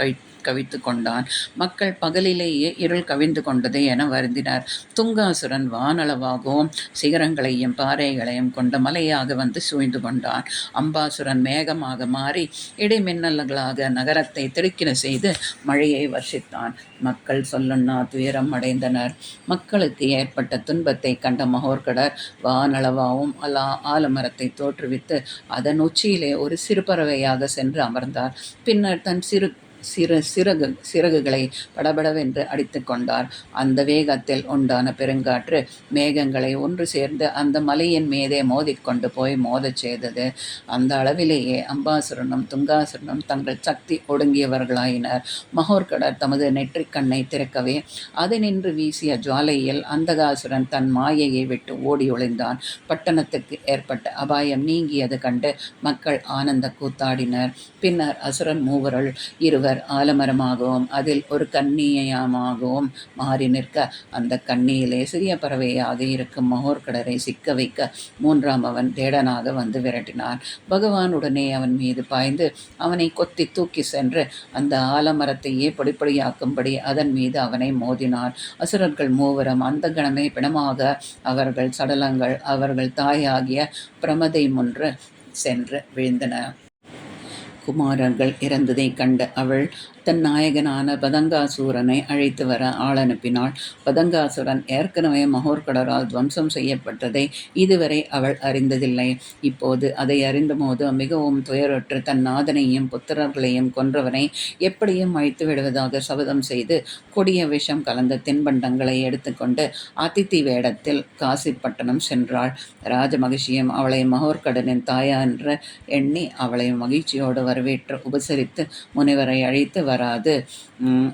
கவித்து கொண்டான். மக்கள் பகலிலேயே இருள் கவிழ்ந்து கொண்டது என வருந்தினர். துங்காசுரன் வானளவாகவும் சிகரங்களையும் பாறைகளையும் கொண்ட மலையாக வந்து சூழ்ந்து கொண்டான். அம்பாசுரன் மேகமாக மாறி இடைமின்னல்களாக நகரத்தை திடுக்கிட செய்து மழையை வர்ஷித்தான். மக்கள் சொல்லுண்ணா துயரம் அடைந்தனர். மக்களுக்கு ஏற்பட்ட துன்பத்தை கண்ட மகோர்கடர் வானளவாகவும் ஆலமரத்தை தோற்றுவித்து அதன் உச்சியிலே ஒரு சிறு பறவையாக சென்று அமர்ந்தார். பின்னர் தன் சிறகுகளை படபடவென்று அடித்து கொண்டார். அந்த வேகத்தில் உண்டான பெருங்காற்று மேகங்களை ஒன்று சேர்ந்து அந்த மலையின் மீதே மோதிக்கொண்டு போய் மோதச் செய்தது. அந்த அளவிலேயே அம்பாசுரனும் துங்காசுரனும் தங்கள் சக்தி ஒடுங்கியவர்களாயினர். மகோர்கடர் தமது நெற்றிக்கண்ணை திறக்கவே அதனின்று வீசிய ஜுவாலையில் அந்தகாசுரன் தன் மாயையை விட்டு ஓடி ஒளிந்தான். பட்டணத்துக்கு ஏற்பட்ட அபாயம் நீங்கியது கண்டு மக்கள் ஆனந்த கூத்தாடினர். பின்னர் அசுரன் மூவருள் இருவர் ஆலமரமாகவும் அதில் ஒரு கன்னியமாகவும் மாறி நிற்க, அந்த கன்னியிலே சிறிய பறவையாக இருக்கும் மகோர்கடரை சிக்க வைக்க 3ஆம் அவன் தேடனாக வந்து விரட்டினான். பகவான் உடனே அவன் மீது பாய்ந்து அவனை கொத்தி தூக்கி சென்று அந்த ஆலமரத்தையே பொடிப்பொடியாக்கும்படி அதன் மீது அவனை மோதினான். அசுரர்கள் மூவரும் அந்த கணமே பிணமாக அவர்கள் சடலங்கள் அவர்கள் தாயாகிய பிரமதை முன்று சென்று விழுந்தன. குமாரர்கள் இறந்ததைக் கண்ட அவள் தன் நாயகனான பதங்காசூரனை அழைத்து வர ஆள் அனுப்பினாள். பதங்காசுரன் ஏற்கனவே மகோர்கடரால் துவம்சம் செய்யப்பட்டதை இதுவரை அவள் அறிந்ததில்லை. இப்போது அதை அறிந்தபோது மிகவும் துயருற்று தன் நாதனையும் புத்திரர்களையும் கொன்றவனை எப்படியும் அழித்து விடுவதாக சபதம் செய்து கொடிய விஷம் கலந்த தின்பண்டங்களை எடுத்துக்கொண்டு அதித்தி வேடத்தில் காசிப்பட்டணம் சென்றாள். ராஜமகிழ்ச்சியும் அவளை மகோர்கடனின் தாயா என்று எண்ணி அவளை மகிழ்ச்சியோடு வரவேற்று உபசரித்து முனிவரை அழைத்து வராது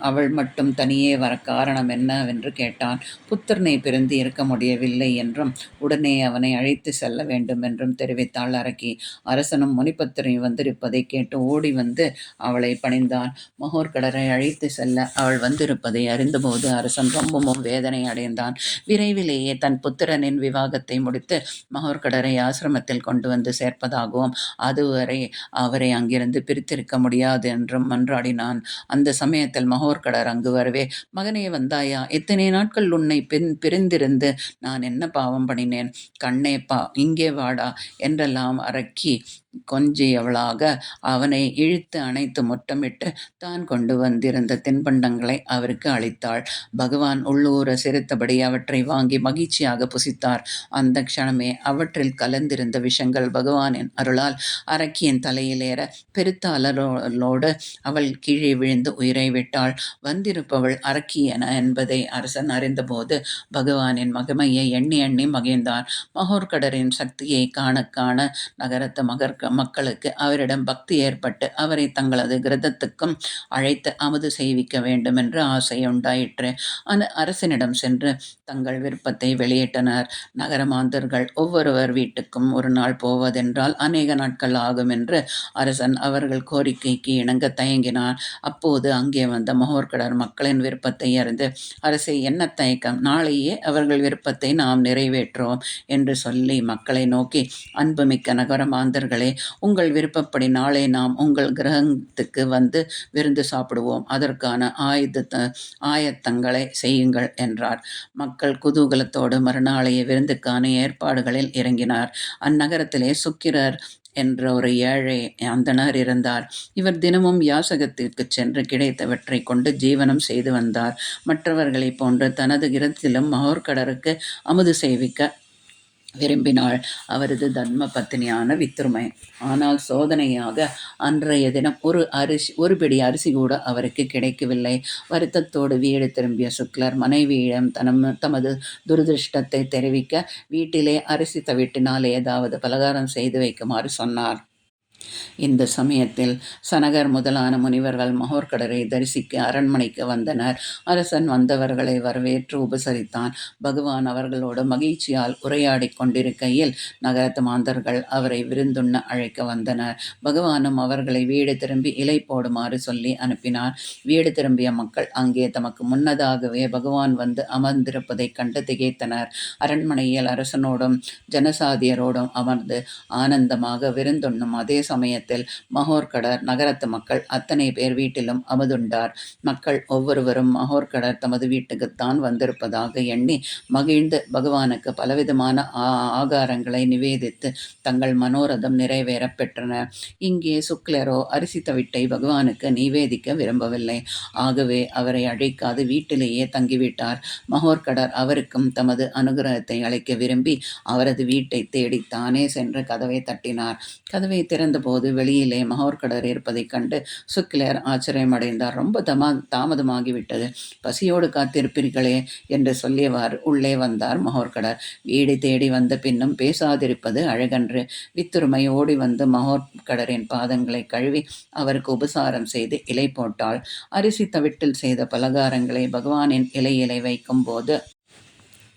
அவள் மட்டும் தனியே வர காரணம் என்னவென்று கேட்டான். புத்திரனை பிறந்து இருக்க முடியவில்லை என்றும் உடனே அவனை அழைத்து செல்ல வேண்டும் என்றும் தெரிவித்தாள் அரக்கி. அரசனும் முனிபத்திரையும் வந்திருப்பதை கேட்டு ஓடி வந்து அவளை பணிந்தான். மகோர்கடரை அழைத்து செல்ல அவள் வந்திருப்பதை அறிந்தபோது அரசன் ரொம்பவும் வேதனை அடைந்தான். விரைவிலேயே தன் புத்திரனின் விவாகத்தை முடித்து மகோர்கடரை ஆசிரமத்தில் கொண்டு வந்து சேர்ப்பதாகவும் அதுவரை அவரை அங்கிருந்து பிரித்திருக்க முடியாது என்றும் மன்றாடினான். அந்த சமயத்தில் மகோர்கடர் அங்கு வரவே, மகனே வந்தாயா? எத்தனை நாட்கள் உன்னை பிரிந்திருந்து நான் என்ன பாவம் பண்ணினேன்? கண்ணே இங்கே வாடா என்றெல்லாம் அரக்கி கொஞ்சியவளாக அவனை இழுத்து அணைத்து முத்தமிட்டு தான் கொண்டு வந்திருந்த தின்பண்டங்களை அவருக்கு அளித்தாள். பகவான் உள்ளூர சிரித்தபடி அவற்றை வாங்கி மகிழ்ச்சியாக புசித்தார். அந்த க்ஷணமே அவற்றில் கலந்திருந்த விஷங்கள் பகவானின் அருளால் அரக்கியின் தலையிலேற பெருத்த அலறலோடு அவள் கீழே விழுந்து உயிரை விட்டாள். வந்திருப்பவள் அரக்கி என்பதை அரசன் அறிந்தபோது பகவானின் மகிமையை எண்ணி எண்ணி மகிழ்ந்தான். மகோர்கடரின் சக்தியை காண காண நகரத்து மக்களுக்கு அவரிடம் பக்தி ஏற்பட்டு அவரை தங்களது கிரதத்துக்கும் அழைத்து அமுது செய்விக்க வேண்டும் என்று ஆசை உண்டாயிற்று. அரசனிடம் சென்று தங்கள் விருப்பத்தை வெளியிட்டனர். நகரமாந்தர்கள் ஒவ்வொருவர் வீட்டுக்கும் ஒரு நாள் போவதென்றால் அநேக நாட்கள் ஆகும் என்று அரசன் அவர்கள் கோரிக்கைக்கு இணங்க தயங்கினார். அப்போது அங்கே வந்த மகோர்கடர் மக்களின் விருப்பத்தை அறிந்து, அரசே, என்ன தயக்கம், நாளையே அவர்கள் விருப்பத்தை நாம் நிறைவேற்றுவோம் என்று சொல்லி மக்களை நோக்கி, அன்புமிக்க நகரமாந்தர்களே, உங்கள் விருப்பப்படி நாளை நாம் உங்கள் கிரகத்துக்கு வந்து விருந்து சாப்பிடுவோம். அதற்கான ஆயத்தங்களை செய்யுங்கள் என்றார். மக்கள் குதூகலத்தோடு மறுநாளைய விருந்துக்கான ஏற்பாடுகளில் இறங்கினார். அந்நகரத்திலே சுக்கிரர் என்ற ஒரு ஏழை அந்தணர் இருந்தார். இவர் தினமும் யாசகத்திற்கு சென்று கிடைத்தவற்றை கொண்டு ஜீவனம் செய்து வந்தார். மற்றவர்களைப் போன்று தனது கிரகத்திலும் மகோர்கடருக்கு அமுது செய்விக்க விரும்பினாள் அவரது தர்ம பத்தினியான வித்துருமை. ஆனால் சோதனையாக அன்றைய தினம் ஒரு பிடி அரிசி கூட அவருக்கு கிடைக்கவில்லை. வருத்தத்தோடு வீடு திரும்பிய சுக்லர் மனைவியிடம் தமது துரதிருஷ்டத்தை தெரிவிக்க வீட்டிலே அரிசி தவிட்டினால் ஏதாவது பலகாரம் செய்து வைக்குமாறு சொன்னார். இந்த சமயத்தில் சனகர் முதலான முனிவர்கள் மகோர்கடரை தரிசிக்க அரண்மனைக்கு வந்தனர். அரசன் வந்தவர்களை வரவேற்று உபசரித்தான். பகவான் அவர்களோடு மகிழ்ச்சியால் உரையாடி கொண்டிருக்கையில் நகரத்து மாந்தர்கள் அவரை விருந்துண்ண அழைக்க வந்தனர். பகவானும் அவர்களை வீடு திரும்பி இலை போடுமாறு சொல்லி அனுப்பினார். வீடு திரும்பிய மக்கள் அங்கே தமக்கு முன்னதாகவே பகவான் வந்து அமர்ந்திருப்பதைக் கண்டு திகைத்தனர். அரண்மனையில் அரசனோடும் ஜனசாதியரோடும் அமர்ந்து ஆனந்தமாக விருந்துண்ணும் அதே சமயத்தில் மகோர்கடர் நகரத்து மக்கள் அத்தனை பேர் வீட்டிலும் அமுதுண்டார். மக்கள் ஒவ்வொருவரும் மகோர்கடர் தமது வீட்டுக்குத்தான் வந்திருப்பதாக எண்ணி மகிழ்ந்து பகவானுக்கு பலவிதமான ஆகாரங்களை நிவேதித்து தங்கள் மனோரதம் நிறைவேற பெற்றனர். இங்கே சுக்லரோ அரிசி தவிட்டை பகவானுக்கு நிவேதிக்க விரும்பவில்லை. ஆகவே அவரை அழைக்காது வீட்டிலேயே தங்கிவிட்டார். மகோர்கடர் அவருக்கும் தமது அனுகிரகத்தை அளிக்க விரும்பி அவரது வீட்டை தேடி தானே சென்று கதவை தட்டினார். கதவை திறந்தபோது வெளியிலே மகோர்கடர் இருப்பதைக் கண்டு சுக்கிலர் ஆச்சரியமடைந்தார். ரொம்ப தாமதமாகிவிட்டது, பசியோடு காத்திருப்பீர்களே என்று சொல்லியவாறு உள்ளே வந்தார் மகோர்கடர். வீடு தேடி வந்த பின்னும் பேசாதிருப்பது அழகன்று. வித்துருமை ஓடி வந்து மகோர்கடரின் பாதங்களை கழுவி அவருக்கு உபசாரம் செய்து இலை போட்டாள். அரிசி தவிட்டில் செய்த பலகாரங்களை பகவானின் இலையிலை வைக்கும் போது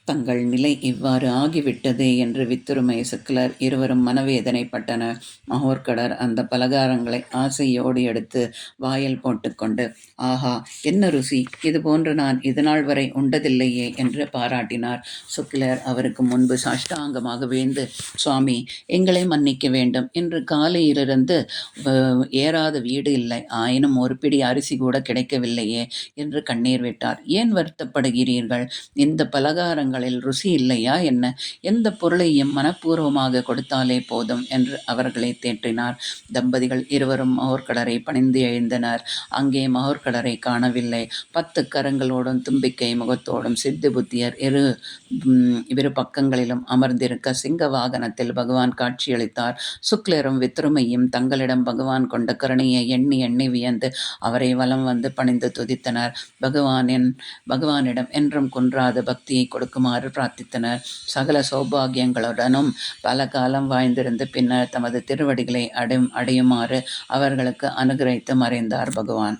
தங்கள் நிலை இவ்வாறு ஆகிவிட்டது என்று வித்துருமை சுக்லர் இருவரும் மனவேதனைப்பட்டனர். மகோர்கடர் அந்த பலகாரங்களை ஆசையோடு எடுத்து வாயில் போட்டுக்கொண்டு, ஆஹா, என்ன ருசி, இது போன்று நான் இதுநாள் வரை உண்டதில்லையே என்று பாராட்டினார். சுக்லர் அவருக்கு முன்பு சாஷ்டாங்கமாக வீழ்ந்து, சுவாமி, எங்களை மன்னிக்க வேண்டும், இன்று காலையிலிருந்து ஏறாத வீடு இல்லை, ஆயினும் ஒரு பிடி அரிசி கூட கிடைக்கவில்லையே என்று கண்ணீர் விட்டார். ஏன் வருத்தப்படுகிறீர்கள்? இந்த பலகாரங்கள் ருசி இல்லையா என்ன? எந்த பொருளையும் மனப்பூர்வமாக கொடுத்தாலே போதும் என்று அவர்களை தேற்றினார். தம்பதிகள் இருவரும் மகோர்கடரை பணிந்து எழுந்தனர். அங்கே மகோர்கடரை காணவில்லை. 10 கரங்களோடும் தும்பிக்கை முகத்தோடும் சித்து புத்தியர் இரு பக்கங்களிலும் அமர்ந்திருக்க சிங்க வாகனத்தில் பகவான் காட்சியளித்தார். சுக்லரும் வித்துருமையும் தங்களிடம் பகவான் கொண்ட கருணையை எண்ணி எண்ணி வியந்து அவரை வலம் வந்து பணிந்து துதித்தனர். பகவானிடம் என்றும் குன்றாத பக்தியை கொடுக்குமாறு பிரார்த்தித்தனர். சகல சௌபாகியங்களுடனும் பல காலம் வாழ்ந்திருந்து பின்னர் தமது திருவடிகளை அடையுமாறு அவர்களுக்கு அனுகிரகித்து மறைந்தார் பகவான்.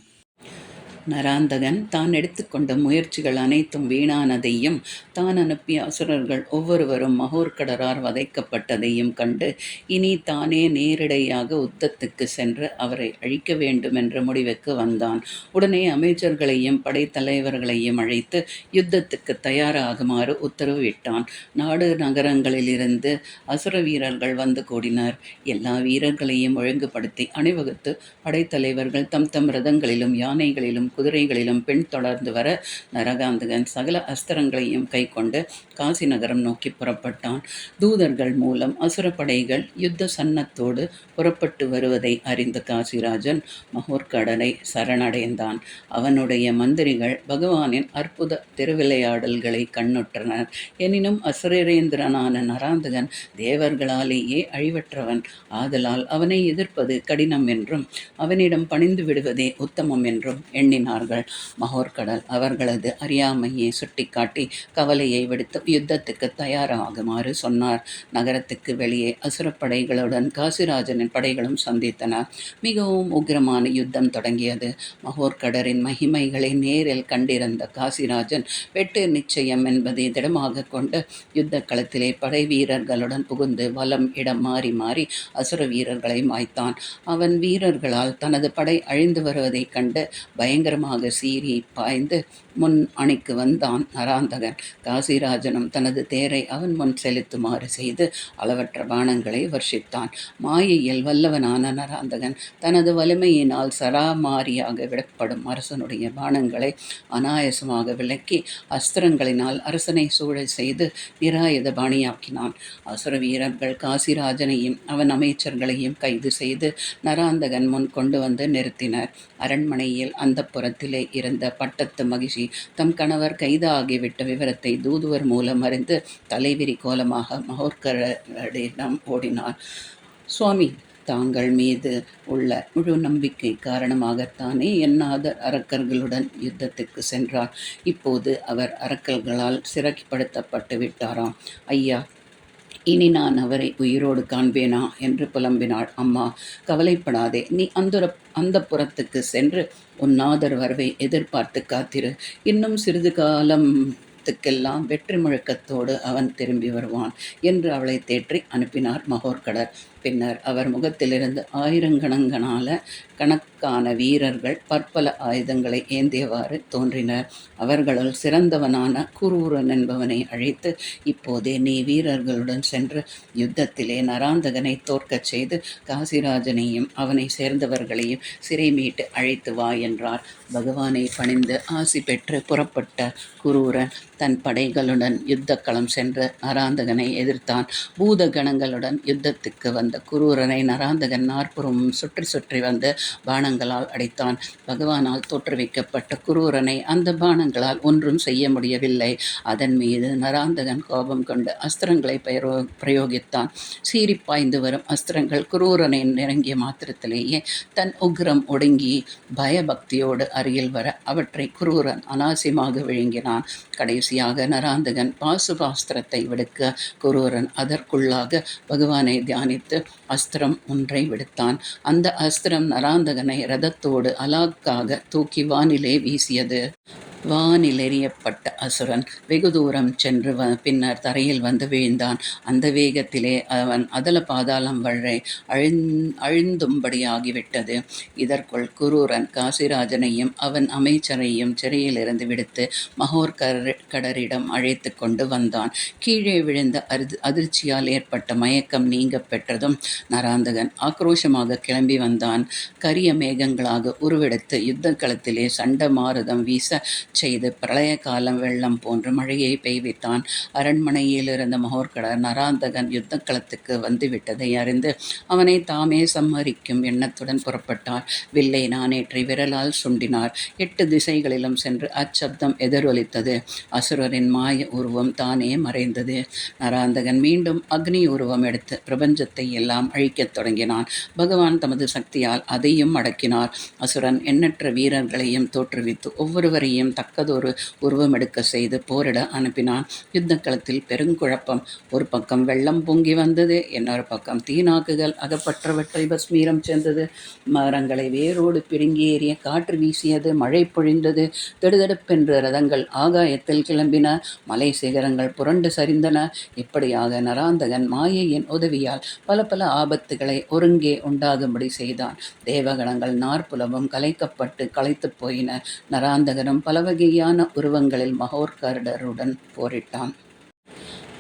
நராந்தகன் தான் எடுத்துக்கொண்ட முயற்சிகள் அனைத்தும் வீணானதையும் தான் அனுப்பிய அசுரர்கள் ஒவ்வொருவரும் மகோர்கடரால் வதைக்கப்பட்டதையும் கண்டு இனி தானே நேரிடையாக யுத்தத்துக்கு சென்று அவரை அழிக்க வேண்டும் என்ற முடிவுக்கு வந்தான். உடனே அமைச்சர்களையும் படைத்தலைவர்களையும் அழைத்து யுத்தத்துக்கு தயாராகுமாறு உத்தரவிட்டான். நாடு நகரங்களிலிருந்து அசுர வீரர்கள் வந்து கூடினர். எல்லா வீரர்களையும் ஒழுங்குபடுத்தி அணிவகுத்து படைத்தலைவர்கள் தம் தம் ரதங்களிலும் யானைகளிலும் குதிரைகளிலும் பெண் தொடர்ந்து வர நரகாந்தகன் சகல அஸ்திரங்களையும் கை கொண்டு காசி நகரம் நோக்கி புறப்பட்டான். தூதர்கள் மூலம் அசுரப்படைகள் யுத்த சன்னத்தோடு புறப்பட்டு வருவதை அறிந்த காசிராஜன் மகோர்கடரை சரணடைந்தான். அவனுடைய மந்திரிகள் பகவானின் அற்புத திருவிளையாடல்களை கண்ணுற்றனர். எனினும் அசுரேந்திரனான நராந்தகன் தேவர்களாலேயே அழிவற்றவன். ஆதலால் அவனை எதிர்ப்பது கடினம் என்றும் அவனிடம் பணிந்து விடுவதே உத்தமம் என்றும் எண்ணினான். எண்ணினார்கள். மகோர்கடல் அவர்களது அறியாமையை சுட்டிக்காட்டி கவலையை விடுத்து யுத்தத்துக்கு தயாராகுமாறு சொன்னார். நகரத்துக்கு வெளியே அசுரப்படைகளுடன் காசிராஜனின் படைகளும் சந்தித்தன. மிகவும் உக்கிரமான யுத்தம் தொடங்கியது. மகோர்கடரின் மகிமைகளை நேரில் கண்டிருந்த காசிராஜன் வெட்டு நிச்சயம் என்பதை திடமாக கொண்டு யுத்த களத்திலே படை வீரர்களுடன் புகுந்து வலம் இடம் மாறி மாறி அசுர வீரர்களை மாய்த்தான். அவன் வீரர்களால் தனது படை அழிந்து வருவதைக் கண்டு பயங்கரமாக சீறி பாய்ந்து முன் அணிக்கு வந்தான் நராந்தகன். காசிராஜனும் தனது தேரை அவன் முன் செலுத்துமாறு செய்து அளவற்ற பானங்களை வர்ஷித்தான். மாயையில் வல்லவனான நராந்தகன் தனது வலிமையினால் சராமாரியாக விடப்படும் அரசனுடைய பானங்களை அனாயசமாக விலக்கி அஸ்திரங்களினால் அரசனை சூழ செய்து நிராயுத பாணியாக்கினான். அசுர வீரர்கள் காசிராஜனையும் அவன் அமைச்சர்களையும் கைது செய்து நராந்தகன் முன் கொண்டு வந்து நிறுத்தினர். அரண்மனையில் அந்த புறத்திலே இருந்த பட்டத்து மகிழ்ச்சி தம் கணவர் கைதாகிவிட்ட விவரத்தை தூதுவர் மூலம் அறிந்து தலைவிரி கோலமாக மகோர்கரிடம் ஓடினார். சுவாமி, தாங்கள் மீது உள்ள முழு நம்பிக்கை காரணமாகத்தானே எண்ணாத அரக்கர்களுடன் யுத்தத்துக்கு சென்றார். இப்போது அவர் அரக்கர்களால் சிறைப்படுத்தப்பட்டு விட்டாராம். ஐயா, இனி நான் அவரை உயிரோடு காண்பேனா என்று புலம்பினாள். அம்மா, கவலைப்படாதே. நீ அந்த புறத்துக்கு சென்று உன் நாதர் வரவை எதிர்பார்த்து காத்திரு. இன்னும் சிறிது காலத்துக்கெல்லாம் வெற்றி முழக்கத்தோடு அவன் திரும்பி வருவான் என்று அவளை தேற்றி அனுப்பினார் மகோர்கடர். பின்னர் அவர் முகத்திலிருந்து கணக்கான வீரர்கள் பற்பல ஆயுதங்களை ஏந்தியவாறு தோன்றினர். அவர்களுள் சிறந்தவனான குரூரன் என்பவனை அழைத்து, இப்போதே நீ வீரர்களுடன் சென்று யுத்தத்திலே நராந்தகனை தோற்கச் செய்து காசிராஜனையும் அவனை சேர்ந்தவர்களையும் சிறை மீட்டு அழைத்து வா என்றார். பகவானை பணிந்து ஆசி பெற்று புறப்பட்ட குரூரன் தன் படைகளுடன் யுத்தக்களம் சென்று நராந்தகனை எதிர்த்தான். பூத கணங்களுடன் யுத்தத்துக்கு வந்த குரூரனை நராந்தகன் நாற்புறமும் சுற்றி சுற்றி வந்து பானங்களால் அடித்தான். பகவானால் தோற்றுவிக்கப்பட்ட குரூரனை அந்த பானங்களால் ஒன்றும் செய்ய முடியவில்லை. அதன் மீது நராந்தகன் கோபம் கொண்டு அஸ்திரங்களை பிரயோகித்தான். சீறி பாய்ந்து வரும் அஸ்திரங்கள் குரூரனை நெருங்கிய மாத்திரத்திலேயே தன் உக்ரம் ஒடுங்கி பயபக்தியோடு அருகில் வர அவற்றை குரூரன் அனாசியமாக விழுங்கினான். கடைசியாக நராந்தகன் பாசுபாஸ்திரத்தை விடுக்க குரூரன் அதற்குள்ளாக பகவானை தியானித்து அஸ்திரம் ஒன்றை விடுத்தான். அந்த அஸ்திரம் நராந்தகனை ரதத்தோடு அலாக்காக தூக்கி வானிலே வீசியது. வானிலெறியப்பட்ட அசுரன் வெகு தூரம் சென்று பின்னர் தரையில் வந்து வீழ்ந்தான். அந்த வேகத்திலே அவன் அதல பாதாளம் வரை அழிந்தும்படியாகிவிட்டது. இதற்குள் குரூரன் காசிராஜனையும் அவன் அமைச்சரையும் சிறையிலிருந்து விடுத்து மகோர்கடரிடம் அழைத்து கொண்டு வந்தான். கீழே விழுந்த அதிர்ச்சியால் ஏற்பட்ட மயக்கம் நீங்க பெற்றதும் நராந்தகன் ஆக்ரோஷமாக கிளம்பி வந்தான். கரிய மேகங்களாக உருவெடுத்து யுத்த களத்திலே சண்ட மாருதம் வீச செய்து பிரளய காலம் வெள்ளம் போன்று மழையை பெய்வித்தான். அரண்மனையில் இருந்த மகோர்கடர் நராந்தகன் யுத்த களத்துக்கு வந்துவிட்டதை அறிந்து அவனை தாமே சம்மரிக்கும் எண்ணத்துடன் புறப்பட்டார். வில்லை நானேற்றி விரலால் சுண்டினார். 8 திசைகளிலும் சென்று அச்சப்தம் எதிரொலித்தது. அசுரரின் மாய உருவம் தானே மறைந்தது. நராந்தகன் மீண்டும் அக்னி உருவம் எடுத்து பிரபஞ்சத்தை எல்லாம் அழிக்கத் தொடங்கினான். பகவான் தமது சக்தியால் அதையும் அடக்கினார். அசுரன் எண்ணற்ற வீரர்களையும் தோற்றுவித்து ஒவ்வொருவரையும் தக்கதொரு உருவம் எடுக்க செய்து போரிட அனுப்பினான். யுத்த களத்தில் பெருங்குழப்பம். ஒரு பக்கம் வெள்ளம் பொங்கி வந்தது, இன்னொரு பக்கம் தீநாக்குகள் அகப்பற்றவற்றை பஸ்மீரம் சேர்ந்தது. மரங்களை வேரோடு பிடுங்கி ஏறிய காற்று வீசியது. மழை பொழிந்தது. திடுதிடுப்பென்று ரதங்கள் ஆகாயத்தில் கிளம்பின. மலை சிகரங்கள் புரண்டு சரிந்தன. இப்படியாக நராந்தகன் மாயையின் உதவியால் பல பல ஆபத்துகளை ஒருங்கே உண்டாகும்படி செய்தான். தேவகணங்கள் நாற்புலமும் கலைக்கப்பட்டு களைத்து போயின. நராந்தகனும் பல வகையான உருவங்களில் மகோர்கடருடன் போரிட்டான்.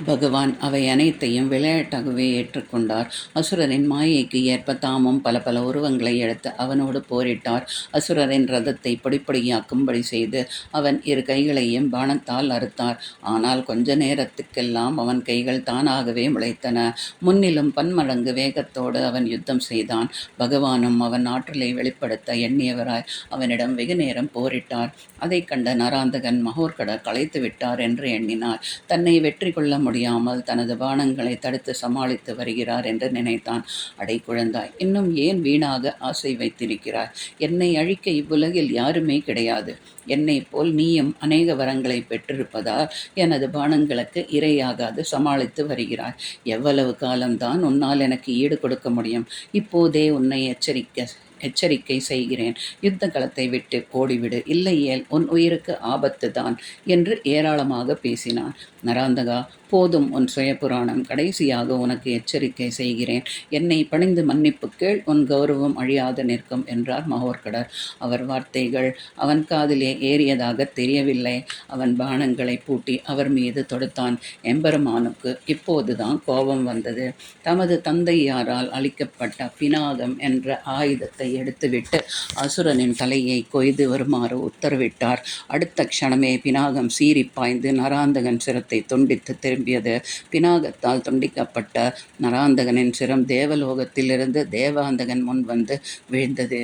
பகவான் அவை அனைத்தையும் விளையாட்டாகவே ஏற்றுக்கொண்டார். அசுரரின் மாயைக்கு ஏற்ப தாமும் பல பல உருவங்களை எடுத்து அவனோடு போரிட்டார். அசுரரின் ரதத்தை பொடிப்பொடியாக்கும்படி செய்து அவன் 2 கைகளையும் பாணத்தால் அறுத்தார். ஆனால் கொஞ்ச நேரத்துக்கெல்லாம் அவன் கைகள் தானாகவே முளைத்தன. முன்னிலும் பன்மடங்கு வேகத்தோடு அவன் யுத்தம் செய்தான். பகவானும் அவன் ஆற்றலை வெளிப்படுத்த எண்ணியவராய் அவனிடம் வெகு நேரம் போரிட்டார். அதை கண்ட நராந்தகன் மகோர்கடர் களைத்து விட்டார் என்று எண்ணினார். தன்னை வெற்றி கொள்ள முடியாமல் தனது பானங்களை தடுத்து சமாளித்து வருகிறார் என்று நினைத்தான். அடை குழந்தாய், இன்னும் ஏன் வீணாக ஆசை வைத்திருக்கிறாய்? என்னை அழிக்க இவ்வுலகில் யாருமே கிடையாது. என்னைப் போல் நீயும் அநேக வரங்களை பெற்றிருப்பதால் எனது பானங்களுக்கு இரையாகாது சமாளித்து வருகிறாய். எவ்வளவு காலம்தான் உன்னால் எனக்கு ஈடு கொடுக்க முடியும்? இப்போதே உன்னை எச்சரிக்கை செய்கிறேன். யுத்த களத்தை விட்டு ஓடிவிடு, இல்லையேல் உன் உயிருக்கு ஆபத்து தான் என்று ஏராளமாக பேசினான். நராந்தகா, போதும் உன் சுயபுராணம். கடைசியாக உனக்கு எச்சரிக்கை செய்கிறேன். என்னை பணிந்து மன்னிப்பு கேள், உன் கௌரவம் அழியாது நிற்கும் என்றார் மகோர்கடர். அவர் வார்த்தைகள் அவன் காதிலே ஏறியதாக தெரியவில்லை. அவன் பானங்களை பூட்டி அவர் மீது தொடுத்தான். எம்பெருமானுக்கு இப்போதுதான் கோபம் வந்தது. தமது தந்தையாரால் அளிக்கப்பட்ட பினாகம் என்ற ஆயுதத்தை எடுத்துவிட்டு அசுரனின் தலையை கொய்து வருமாறு உத்தரவிட்டார். அடுத்த க்ஷணமே பினாகம் சீறி பாய்ந்து நராந்தகன் சிரத்தை துண்டித்து திரும்பியது. பினாகத்தால் துண்டிக்கப்பட்ட நராந்தகனின் சிரம் தேவலோகத்திலிருந்து தேவாந்தகன் முன் வந்து வீழ்ந்தது.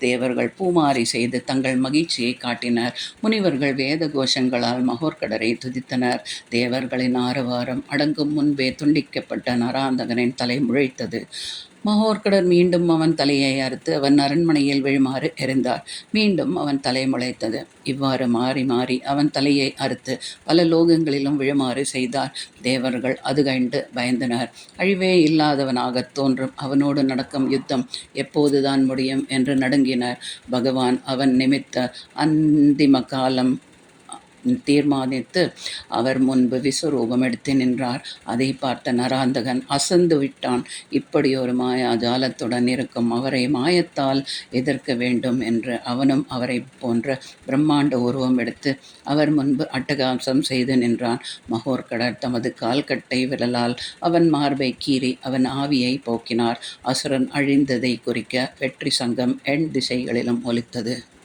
தேவர்கள் பூமாரி செய்து தங்கள் மகிழ்ச்சியை காட்டினர். முனிவர்கள் வேத கோஷங்களால் மகோர்கடரை துதித்தனர். தேவர்களின் ஆரவாரம் அடங்கும் முன்பே துண்டிக்கப்பட்ட நராந்தகனின் தலை முளைத்தது. மகோர்கடர் மீண்டும் அவன் தலையை அறுத்து அவன் அரண்மனையில் விழுமாறு எறிந்தார். மீண்டும் அவன் தலை முளைத்தது. இவ்வாறு மாறி மாறி அவன் தலையை அறுத்து பல லோகங்களிலும் விழுமாறு செய்தார். தேவர்கள் அது கண்டு பயந்தனர். அழிவே இல்லாதவனாகத் தோன்றும் அவனோடு நடக்கும் யுத்தம் எப்போதுதான் முடியும் என்று நடுங்கினர். பகவான் அவன் நிமித்த அந்திம காலம் தீர்மானித்து அவர் முன்பு விஸ்வரூபம் எடுத்து நின்றார். அதை பார்த்த நராந்தகன் அசந்து விட்டான். இப்படி ஒரு மாயா ஜாலத்துடன் இருக்கும் அவரை மாயத்தால் எதிர்க்க வேண்டும் என்று அவனும் அவரை போன்ற பிரம்மாண்ட உருவம் எடுத்து அவர் முன்பு அட்டகாசம் செய்து நின்றான். மகோர்கடர் தமது கால்கட்டை விரலால் அவன் மார்பை கீறி அவன் ஆவியை போக்கினார். அசுரன் அழிந்ததை குறிக்க வெற்றி சங்கம் எண் திசைகளிலும் ஒலித்தது.